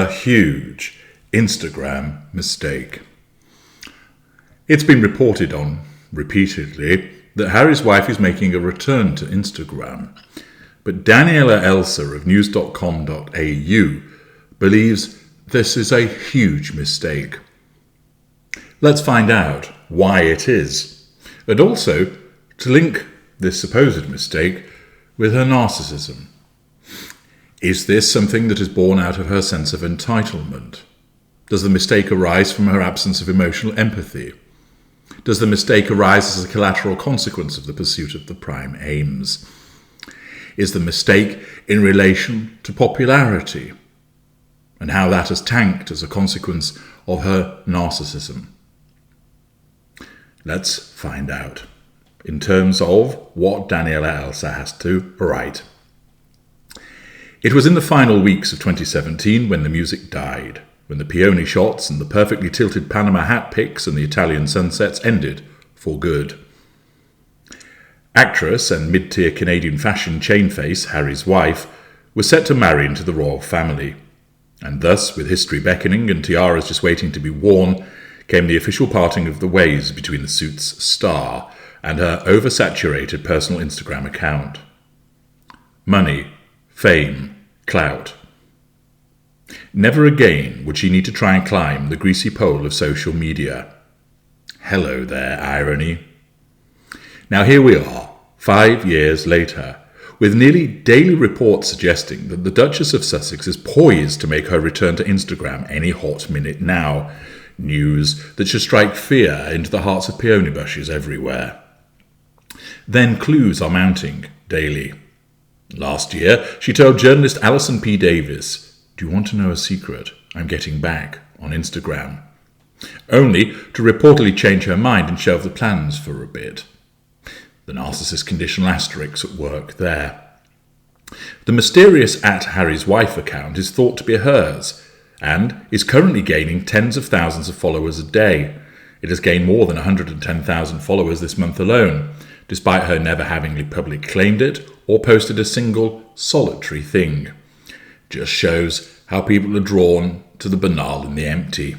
a huge Instagram mistake. It's been reported on repeatedly that Harry's wife is making a return to Instagram, but Daniela Elsa of news.com.au believes this is a huge mistake. Let's find out why it is, and also to link this supposed mistake with her narcissism. Is this something that is born out of her sense of entitlement? Does the mistake arise from her absence of emotional empathy? Does the mistake arise as a collateral consequence of the pursuit of the prime aims? Is the mistake in relation to popularity and how that has tanked as a consequence of her narcissism? Let's find out in terms of what Daniela Elsa has to write. It was in the final weeks of 2017 when the music died, when the peony shots and the perfectly tilted Panama hat pics and the Italian sunsets ended for good. Actress and mid-tier Canadian fashion chain face, Harry's wife, was set to marry into the royal family. And thus, with history beckoning and tiaras just waiting to be worn, came the official parting of the ways between the suit's star and her oversaturated personal Instagram account. Money, fame, clout. Never again would she need to try and climb the greasy pole of social media. Hello there, irony. Now here we are, 5 years later, with nearly daily reports suggesting that the Duchess of Sussex is poised to make her return to Instagram any hot minute now. News that should strike fear into the hearts of peony bushes everywhere. Then clues are mounting daily. Last year, she told journalist Alison P. Davis, "Do you want to know a secret? I'm getting back on Instagram." Only to reportedly change her mind and shelve the plans for a bit. The narcissist conditional asterisks at work there. The mysterious @Harry'sWife account is thought to be hers, and is currently gaining tens of thousands of followers a day. It has gained more than 110,000 followers this month alone, despite her never having publicly claimed it or posted a single solitary thing. Just shows how people are drawn to the banal and the empty.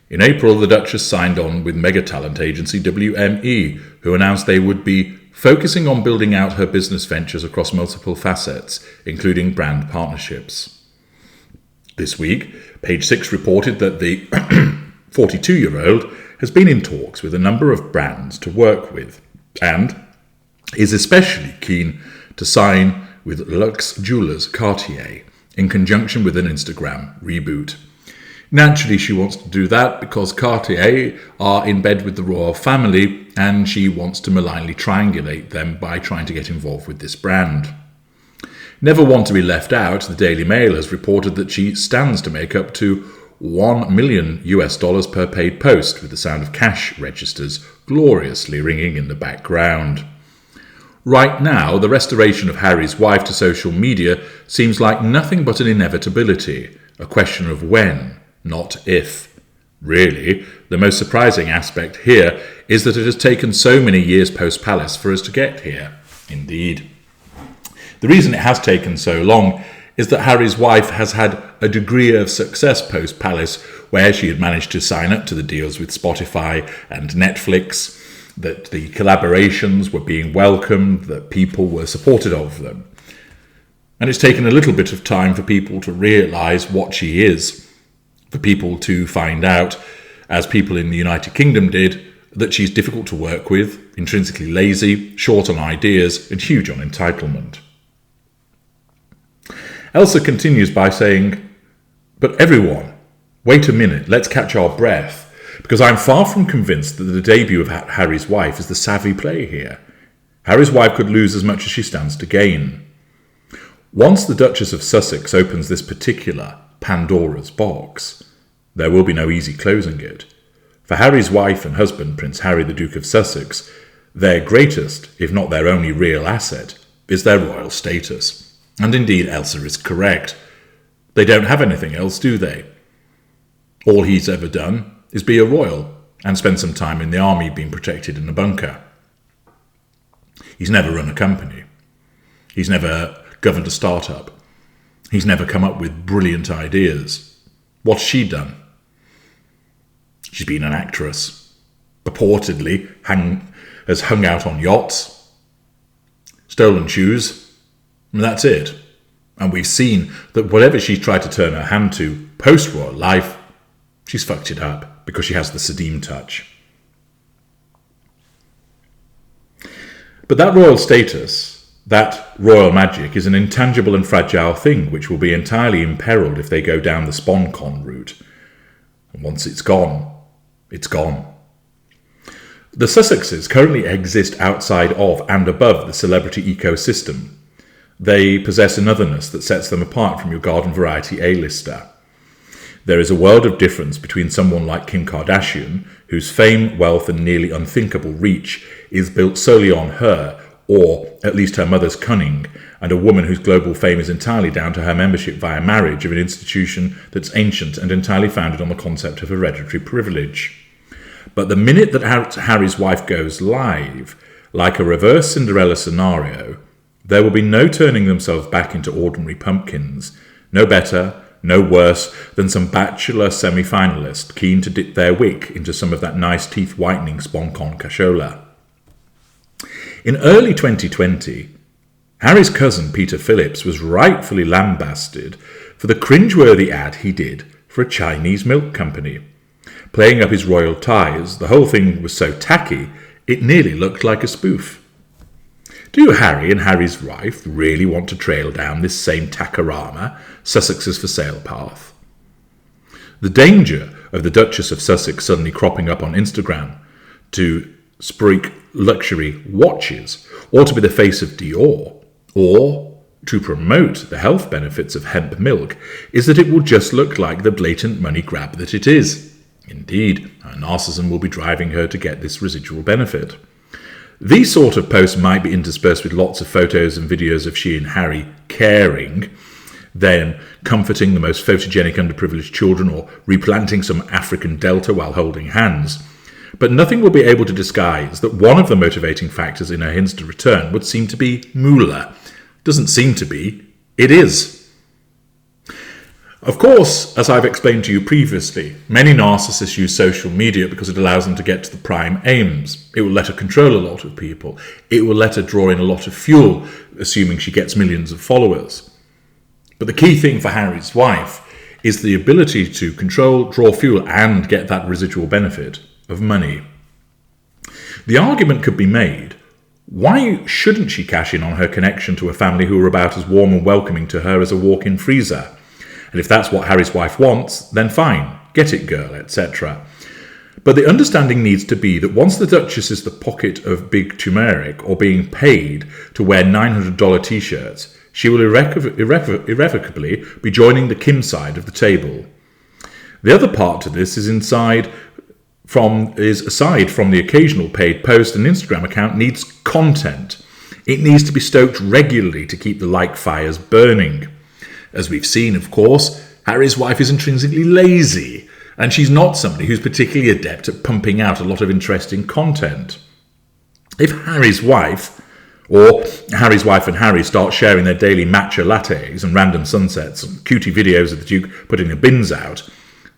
In April, the Duchess signed on with mega talent agency WME, who announced they would be focusing on building out her business ventures across multiple facets, including brand partnerships. This week, Page 6 reported that the 42-year-old has been in talks with a number of brands to work with, and is especially keen to sign with luxe jewellers Cartier in conjunction with an Instagram reboot. Naturally, she wants to do that because Cartier are in bed with the royal family, and she wants to malignly triangulate them by trying to get involved with this brand. Never one to be left out, the Daily Mail has reported that she stands to make up to $1 million per paid post, with the sound of cash registers gloriously ringing in the background. Right now, the restoration of Harry's wife to social media seems like nothing but an inevitability, a question of when, not if. Really, the most surprising aspect here is that it has taken so many years post-Palace for us to get here. Indeed. The reason it has taken so long is that Harry's wife has had a degree of success post-Palace, where she had managed to sign up to the deals with Spotify and Netflix, that the collaborations were being welcomed, that people were supportive of them. And it's taken a little bit of time for people to realise what she is, for people to find out, as people in the United Kingdom did, that she's difficult to work with, intrinsically lazy, short on ideas, and huge on entitlement. Elsa continues by saying, "But everyone, wait a minute, let's catch our breath, because I'm far from convinced that the debut of Harry's wife is the savvy play here. Harry's wife could lose as much as she stands to gain. Once the Duchess of Sussex opens this particular Pandora's box, there will be no easy closing it. For Harry's wife and husband, Prince Harry, the Duke of Sussex, their greatest, if not their only real asset, is their royal status." And indeed, Elsa is correct. They don't have anything else, do they? All he's ever done is be a royal and spend some time in the army being protected in a bunker. He's never run a company. He's never governed a startup. He's never come up with brilliant ideas. What's she done? She's been an actress. Purportedly has hung out on yachts, stolen shoes, and that's it. And we've seen that whatever she's tried to turn her hand to post-royal life, she's fucked it up because she has the Sadim touch. But that royal status, that royal magic, is an intangible and fragile thing which will be entirely imperiled if they go down the SponCon route. And once it's gone, it's gone. The Sussexes currently exist outside of and above the celebrity ecosystem. They possess an otherness that sets them apart from your garden variety A-lister. There is a world of difference between someone like Kim Kardashian, whose fame, wealth and nearly unthinkable reach is built solely on her, or at least her mother's cunning, and a woman whose global fame is entirely down to her membership via marriage of an institution that's ancient and entirely founded on the concept of hereditary privilege. But the minute that Harry's wife goes live, like a reverse Cinderella scenario, there will be no turning themselves back into ordinary pumpkins, no better, no worse than some bachelor semi-finalist keen to dip their wick into some of that nice teeth-whitening SponCon cashola. In early 2020, Harry's cousin Peter Phillips was rightfully lambasted for the cringeworthy ad he did for a Chinese milk company. Playing up his royal ties, the whole thing was so tacky, it nearly looked like a spoof. Do Harry and Harry's wife really want to trail down this same Takarama, Sussex's for sale path? The danger of the Duchess of Sussex suddenly cropping up on Instagram to speak luxury watches, or to be the face of Dior, or to promote the health benefits of hemp milk, is that it will just look like the blatant money grab that it is. Indeed, her narcissism will be driving her to get this residual benefit. These sort of posts might be interspersed with lots of photos and videos of she and Harry caring, then comforting the most photogenic underprivileged children or replanting some African delta while holding hands. But nothing will be able to disguise that one of the motivating factors in her hints to return would seem to be moolah. Doesn't seem to be, it is. Of course, as I've explained to you previously, many narcissists use social media because it allows them to get to the prime aims. It will let her control a lot of people. It will let her draw in a lot of fuel, assuming she gets millions of followers. But the key thing for Harry's wife is the ability to control, draw fuel, and get that residual benefit of money. The argument could be made, why shouldn't she cash in on her connection to a family who are about as warm and welcoming to her as a walk-in freezer? And if that's what Harry's wife wants, then fine, get it girl, etc. But the understanding needs to be that once the Duchess is the pocket of big turmeric or being paid to wear $900 t-shirts, she will irrevocably be joining the Kim side of the table. The other part to this is aside from the occasional paid post, an Instagram account needs content. It needs to be stoked regularly to keep the like fires burning. As we've seen, of course, Harry's wife is intrinsically lazy, and she's not somebody who's particularly adept at pumping out a lot of interesting content. If Harry's wife and Harry start sharing their daily matcha lattes and random sunsets and cutie videos of the Duke putting the bins out,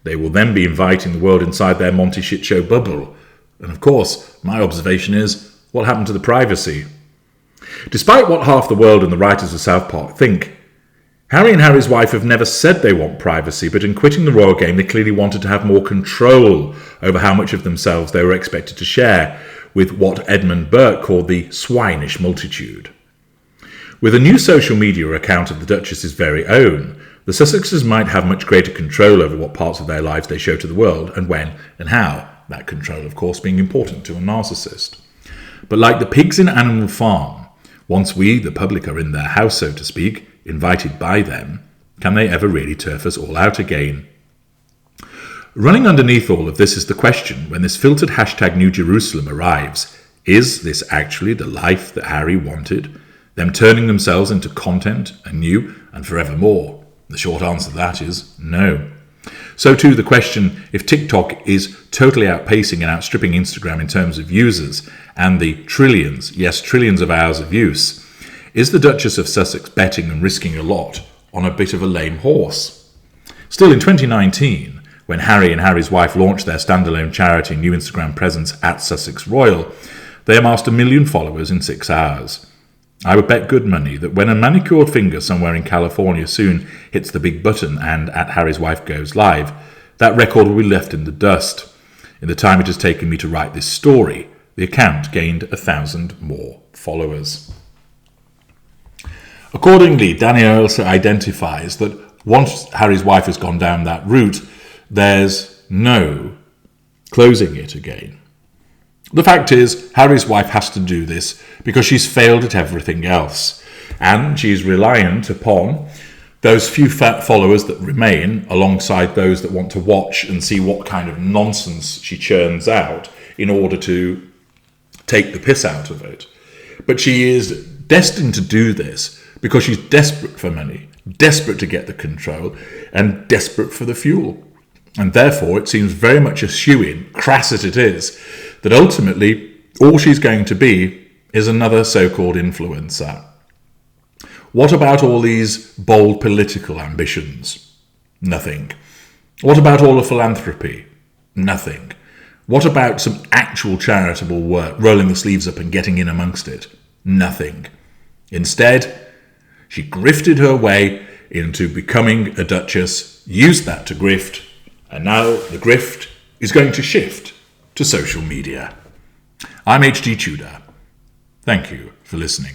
they will then be inviting the world inside their Monty shit show bubble. And of course, my observation is, what happened to the privacy? Despite what half the world and the writers of South Park think, Harry and Harry's wife have never said they want privacy, but in quitting the royal game, they clearly wanted to have more control over how much of themselves they were expected to share with what Edmund Burke called the swinish multitude. With a new social media account of the Duchess's very own, the Sussexes might have much greater control over what parts of their lives they show to the world, and when and how, that control, of course, being important to a narcissist. But like the pigs in Animal Farm, once we, the public, are in their house, so to speak, invited by them, can they ever really turf us all out again? Running underneath all of this is the question, when this filtered hashtag New Jerusalem arrives, is this actually the life that Harry wanted? Them turning themselves into content, anew and forevermore? The short answer to that is no. So too the question if TikTok is totally outpacing and outstripping Instagram in terms of users and the trillions, yes trillions of hours of use, is the Duchess of Sussex betting and risking a lot on a bit of a lame horse. Still, in 2019, when Harry and Harry's wife launched their standalone charity new Instagram presence at Sussex Royal, they amassed 1 million followers in 6 hours. I would bet good money that when a manicured finger somewhere in California soon hits the big button and at Harry's wife goes live, that record will be left in the dust. In the time it has taken me to write this story, the account gained 1,000 more followers. Accordingly, Danielle also identifies that once Harry's wife has gone down that route, there's no closing it again. The fact is, Harry's wife has to do this because she's failed at everything else, and she's reliant upon those few fat followers that remain alongside those that want to watch and see what kind of nonsense she churns out in order to take the piss out of it. But she is destined to do this because she's desperate for money, desperate to get the control, and desperate for the fuel. And therefore, it seems very much a shoo-in, crass as it is, that ultimately all she's going to be is another so-called influencer. What about all these bold political ambitions? Nothing. What about all the philanthropy? Nothing. What about some actual charitable work, rolling the sleeves up and getting in amongst it? Nothing. Instead, she grifted her way into becoming a duchess, used that to grift, and now the grift is going to shift to social media. I'm H.G. Tudor. Thank you for listening.